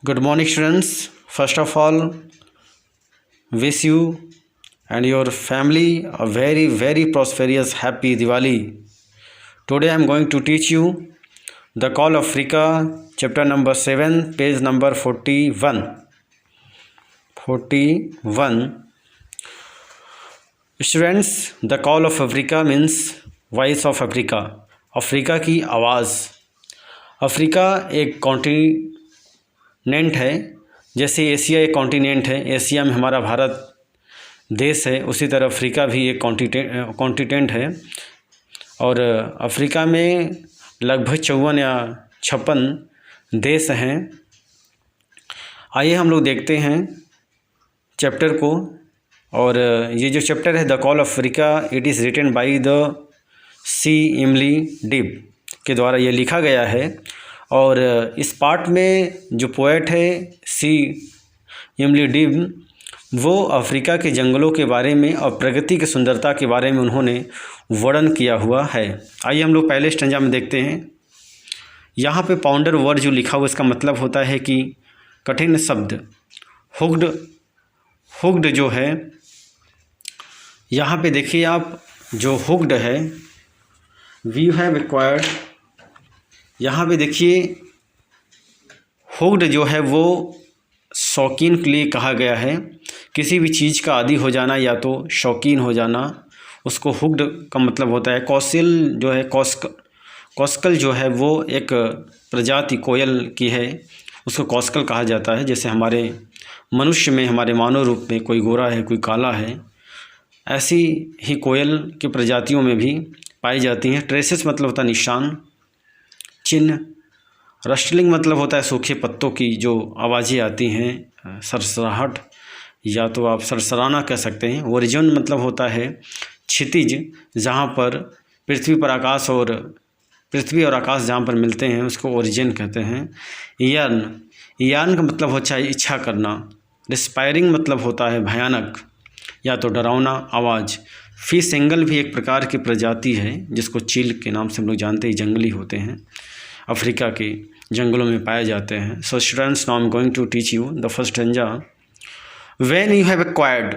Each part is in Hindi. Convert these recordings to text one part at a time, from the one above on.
Good morning, students. First of all, wish you and your family a very prosperous happy Diwali. Today I am going to teach you the Call of Africa, chapter number 7, page number 41. 41. Students, the Call of Africa means Voice of Africa. Africa की आवाज़। अफ्रीका एक कॉन्टिनेंट है, जैसे एशिया एक कॉन्टिनेंट है, एशिया में हमारा भारत देश है, उसी तरह अफ्रीका भी एक कॉन्टिनेंट है। और अफ्रीका में लगभग 54 या 56 देश हैं। आइए हम लोग देखते हैं चैप्टर को। और ये जो चैप्टर है the call of Africa, it is written by the C Emily Dib के द्वारा ये लिखा गया है। और इस पार्ट में जो पोएट है सी एमिली डिब, वो अफ्रीका के जंगलों के बारे में और प्रकृति की सुंदरता के बारे में उन्होंने वर्णन किया हुआ है। आइए हम लोग पहले स्टैंजा में देखते हैं। यहाँ पे पाउंडर वर्ड जो लिखा हुआ इसका मतलब होता है कि कठिन शब्द। हुक्ड जो है, यहाँ पे देखिए आप, जो हुक्ड है, वी हैव एक्वायर्ड, यहाँ पे देखिए हुक्ड जो है वो शौकीन के लिए कहा गया है। किसी भी चीज़ का आदी हो जाना या तो शौकीन हो जाना, उसको हुक्ड का मतलब होता है। कौशल जो है, कौस्कल जो है वो एक प्रजाति कोयल की है, उसको कौस्कल कहा जाता है। जैसे हमारे मनुष्य में, हमारे मानव रूप में कोई गोरा है, कोई काला है, ऐसी ही कोयल की प्रजातियों में भी पाई जाती हैं। ट्रेसेस मतलब होता है निशान, चिन्ह। रस्टलिंग मतलब होता है सूखे पत्तों की जो आवाज़ें आती हैं, सरसराहट, या तो आप सरसराना कह सकते हैं। ओरिजिन मतलब होता है क्षितिज, जहाँ पर पृथ्वी और आकाश जहाँ पर मिलते हैं उसको ओरिजिन कहते हैं। यार्न का मतलब होता है इच्छा करना। रिस्पायरिंग मतलब होता है भयानक या तो डरावना आवाज़। फिश एंगल भी एक प्रकार की प्रजाति है जिसको चील के नाम से हम लोग जानते हैं, जंगली होते हैं, अफ्रीका के जंगलों में पाए जाते हैं। So students, now I am going to teach you the first stanza. When you have acquired,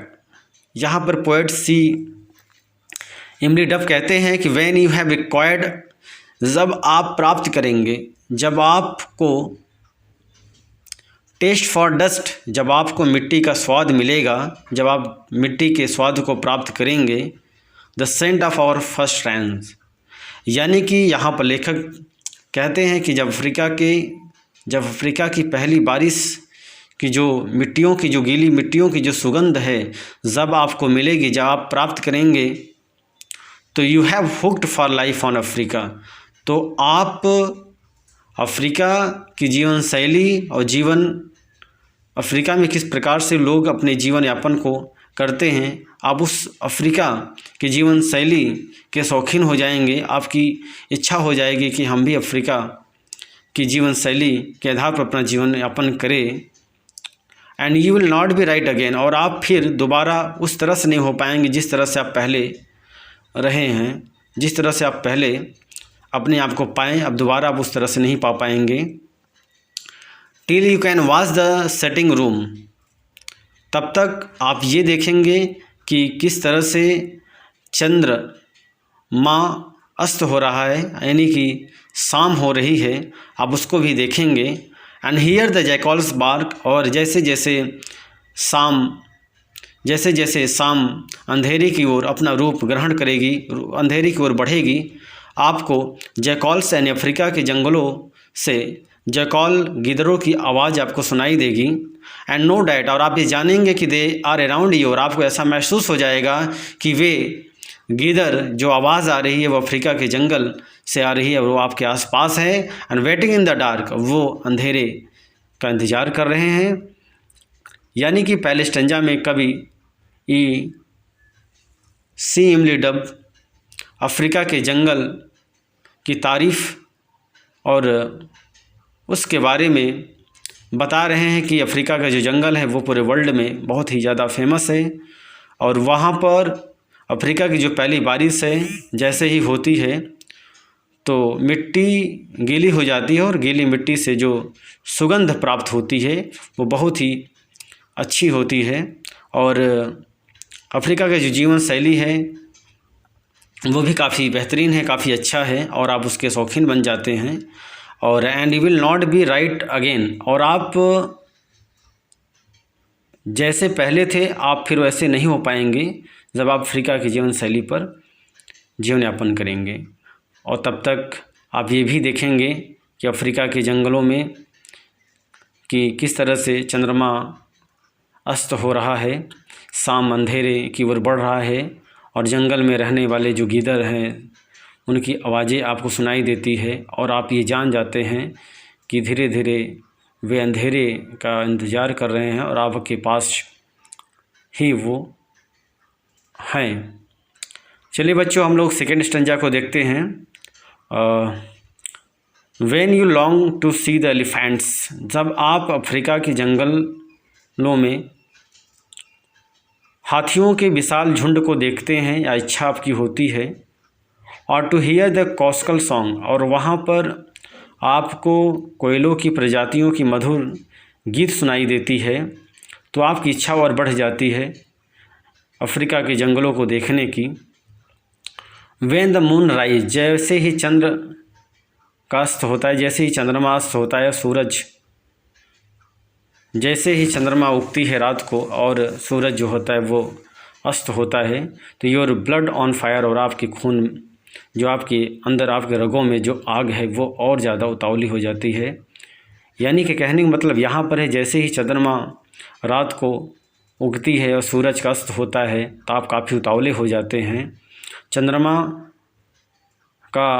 यहाँ पर पोएट सी एमिली डिब कहते हैं कि व्हेन यू हैव एक्वायर्ड, जब आप प्राप्त करेंगे, जब आपको टेस्ट फॉर डस्ट, जब आपको मिट्टी का स्वाद मिलेगा, जब आप मिट्टी के स्वाद को प्राप्त करेंगे, the scent of our first rains, यानी कि यहाँ पर लेखक कहते हैं कि जब अफ्रीका की पहली बारिश की जो मिट्टियों की, जो गीली मिट्टियों की जो सुगंध है, जब आपको मिलेगी, जब आप प्राप्त करेंगे, तो you have hooked for life on Africa, तो आप अफ्रीका की जीवन शैली और अफ्रीका में किस प्रकार से लोग अपने जीवन यापन को करते हैं, आप उस अफ्रीका की जीवन शैली के शौकीन हो जाएंगे। आपकी इच्छा हो जाएगी कि हम भी अफ्रीका की जीवन शैली के आधार पर अपना जीवन यापन करें। And you will not be right again, और आप फिर दोबारा उस तरह से नहीं हो पाएंगे जिस तरह से आप पहले रहे हैं, जिस तरह से आप पहले अपने आप को पाएँ, अब दोबारा आप उस तरह से नहीं पा पाएंगे। Till you can watch the setting room, तब तक आप ये देखेंगे कि किस तरह से चंद्रमा अस्त हो रहा है, यानी कि शाम हो रही है, आप उसको भी देखेंगे। एंड हियर द जैकॉल्स बार्क, और जैसे जैसे शाम अंधेरे की ओर अपना रूप ग्रहण करेगी, अंधेरे की ओर बढ़ेगी, आपको जैकॉल्स यानी अफ्रीका के जंगलों से जैकॉल गिदरों की आवाज़ आपको सुनाई देगी। एंड नो डैट, और आप ये जानेंगे कि दे आर अराउंड यू, और आपको ऐसा महसूस हो जाएगा कि वे गिदर जो आवाज़ आ रही है वो अफ्रीका के जंगल से आ रही है, वो आपके आसपास है। And waiting in the dark, वो अंधेरे का इंतज़ार कर रहे हैं। यानी कि पहले स्टैंजा में कवि सी एमिली डिब अफ्रीका के जंगल की तारीफ़ और उसके बारे में बता रहे हैं कि अफ्रीका का जो जंगल है वो पूरे वर्ल्ड में बहुत ही ज़्यादा फेमस है। और वहाँ पर अफ्रीका की जो पहली बारिश है जैसे ही होती है, तो मिट्टी गीली हो जाती है और गीली मिट्टी से जो सुगंध प्राप्त होती है वो बहुत ही अच्छी होती है। और अफ्रीका का जो जीवन शैली है वो भी काफ़ी बेहतरीन है, काफ़ी अच्छा है और आप उसके शौकीन बन जाते हैं। और and you will not be right again, और आप जैसे पहले थे आप फिर वैसे नहीं हो पाएंगे जब आप अफ्रीका की जीवन शैली पर जीवन यापन करेंगे। और तब तक आप ये भी देखेंगे कि अफ्रीका के जंगलों में कि किस तरह से चंद्रमा अस्त हो रहा है, शाम अंधेरे की ओर बढ़ रहा है और जंगल में रहने वाले जो गीदड़ हैं उनकी आवाज़ें आपको सुनाई देती है और आप ये जान जाते हैं कि धीरे धीरे वे अंधेरे का इंतज़ार कर रहे हैं और आपके पास ही वो हैं। चलिए बच्चों, हम लोग सेकेंड स्टैंजा को देखते हैं। When you long to see the elephants, जब आप अफ्रीका के जंगलों में हाथियों के विशाल झुंड को देखते हैं या इच्छा आपकी होती है, और टू हियर द कॉस्कल सॉन्ग, और वहाँ पर आपको कोयलों की प्रजातियों की मधुर गीत सुनाई देती है, तो आपकी इच्छा और बढ़ जाती है अफ्रीका के जंगलों को देखने की। व्हेन द मून राइज, जैसे ही चंद्र का अस्त होता है, जैसे ही चंद्रमा अस्त होता है, सूरज जैसे ही चंद्रमा उगती है रात को और सूरज जो होता है वो अस्त होता है, तो योर ब्लड ऑन फायर, और आपके खून जो आपके अंदर आपके रगों में जो आग है वो और ज़्यादा उतावली हो जाती है। यानी कि कहने का मतलब यहाँ पर है, जैसे ही चंद्रमा रात को उगती है और सूरज का अस्त होता है तो आप काफ़ी उतावले हो जाते हैं। चंद्रमा का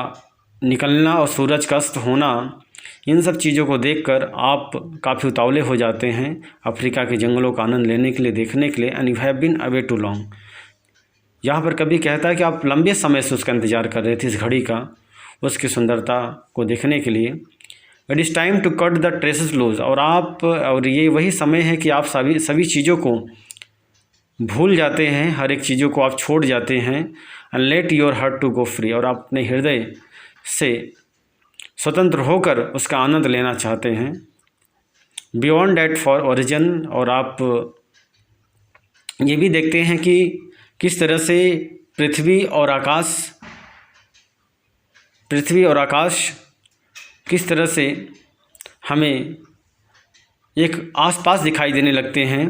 निकलना और सूरज का अस्त होना, इन सब चीज़ों को देखकर आप काफ़ी उतावले हो जाते हैं अफ्रीका के जंगलों का आनंद लेने के लिए, देखने के लिए। And you have been away too long, यहाँ पर कभी कहता है कि आप लंबे समय से उसका इंतज़ार कर रहे थे, इस घड़ी का, उसकी सुंदरता को देखने के लिए। It is time to cut the traces loose, और ये वही समय है कि आप सभी चीज़ों को भूल जाते हैं, हर एक चीज़ों को आप छोड़ जाते हैं। And let your heart to go free, और आप अपने हृदय से स्वतंत्र होकर उसका आनंद लेना चाहते हैं। बियॉन्ड डैट फॉर ओरिजिन, और आप ये भी देखते हैं कि किस तरह से पृथ्वी और आकाश किस तरह से हमें एक आसपास दिखाई देने लगते हैं।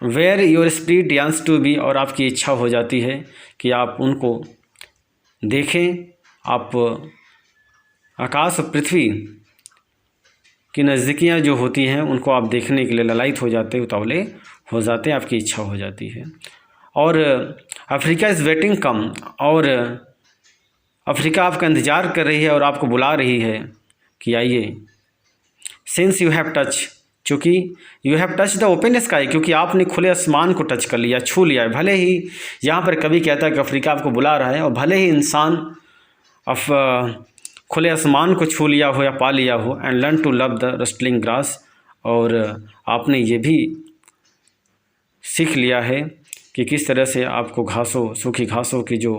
Where your spirit yearns to be, और आपकी इच्छा हो जाती है कि आप उनको देखें। आप आकाश और पृथ्वी की नज़दीकियाँ जो होती हैं उनको आप देखने के लिए ललायित हो जाते, उतावले हो जाते, आपकी इच्छा हो जाती है। और अफ्रीका इज़ वेटिंग कम, और अफ्रीका आपका इंतज़ार कर रही है और आपको बुला रही है कि आइए। सिंस यू हैव टच, चूँकि you have touch the open sky, क्योंकि आपने खुले आसमान को टच कर लिया, छू लिया है। भले ही यहाँ पर कभी कहता है कि अफ्रीका आपको बुला रहा है, और भले ही इंसान खुले आसमान को छू लिया हो या पा लिया हो। And learn to love the rustling grass, और आपने ये भी सीख लिया है कि किस तरह से आपको सूखी घासों की जो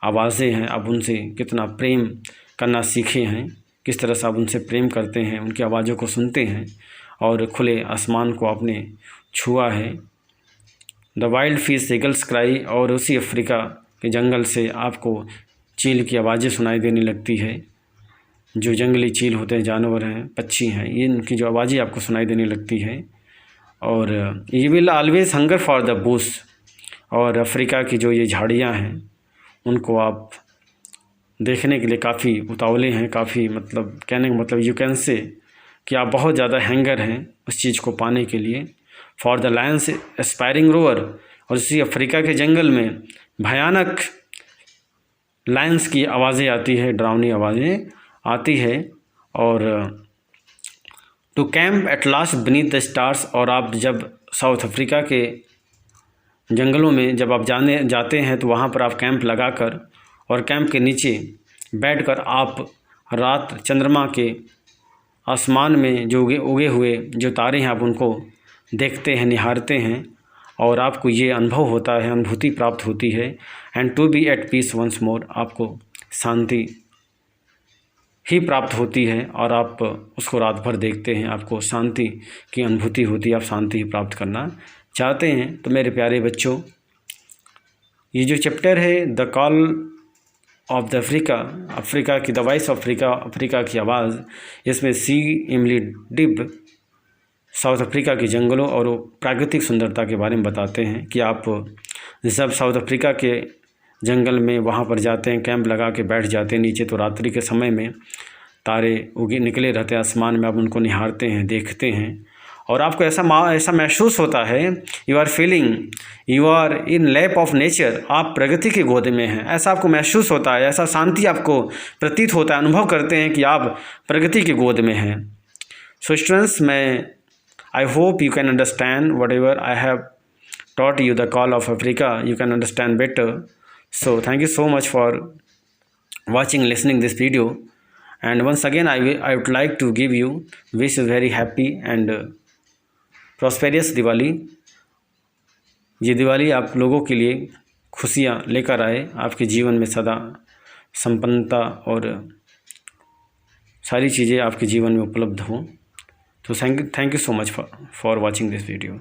आवाज़ें हैं, आप उनसे कितना प्रेम करना सीखे हैं, किस तरह से आप उनसे प्रेम करते हैं, उनकी आवाज़ों को सुनते हैं, और खुले आसमान को आपने छुआ है। The wild fish eagles cry, और उसी अफ्रीका के जंगल से आपको चील की आवाज़ें सुनाई देने लगती है। जो जंगली चील होते हैं, जानवर हैं, पक्षी हैं, ये इनकी जो आवाज़ें आपको सुनाई देने लगती है। और you will always hunger for the Bush, और अफ्रीका की जो ये झाड़ियाँ हैं उनको आप देखने के लिए काफ़ी उतावले हैं, काफ़ी मतलब कहने का मतलब यू कैन से कि आप बहुत ज़्यादा हैंगर हैं उस चीज़ को पाने के लिए। For the Lions aspiring row or, और इसी अफ्रीका के जंगल में भयानक लायंस की आवाज़ें आती है, डरावनी आवाज़ें आती है। और to camp at last beneath the stars, और आप जब साउथ अफ्रीका के जंगलों में जब आप जाते हैं तो वहाँ पर आप कैंप लगाकर और कैंप के नीचे बैठकर आप रात चंद्रमा के आसमान में जो उगे हुए जो तारे हैं आप उनको देखते हैं, निहारते हैं, और आपको ये अनुभव होता है, अनुभूति प्राप्त होती है। And to be at peace once more, आपको शांति ही प्राप्त होती है और आप उसको रात भर देखते हैं, आपको शांति की अनुभूति होती है, आप शांति ही प्राप्त करना चाहते हैं। तो मेरे प्यारे बच्चों, ये जो चैप्टर है the call of the Africa की, द वॉइस ऑफ अफ्रीका की आवाज़, इसमें सी एमिली डिब साउथ अफ्रीका के जंगलों और प्राकृतिक सुंदरता के बारे में बताते हैं कि आप जब साउथ अफ्रीका के जंगल में वहाँ पर जाते हैं, कैंप लगा के बैठ जाते हैं नीचे, तो रात्रि के समय में तारे उगे निकले रहते हैं आसमान में, आप उनको निहारते हैं, देखते हैं और आपको ऐसा महसूस होता है, you are in lap of nature, आप प्रकृति के गोद में हैं, ऐसा आपको महसूस होता है, ऐसा शांति आपको प्रतीत होता है, अनुभव करते हैं कि आप प्रकृति के गोद में हैं। So students, I hope you can understand whatever I have taught you, the call of Africa, you can understand better. So thank you so much for watching, listening this video. And once again, I would like to give you wish you very happy and prosperous Diwali. ये दिवाली आप लोगों के लिए खुशियाँ लेकर आए, आपके जीवन में सदा संपन्नता और सारी चीज़ें आपके जीवन में उपलब्ध हों। So thank you so much for watching this video.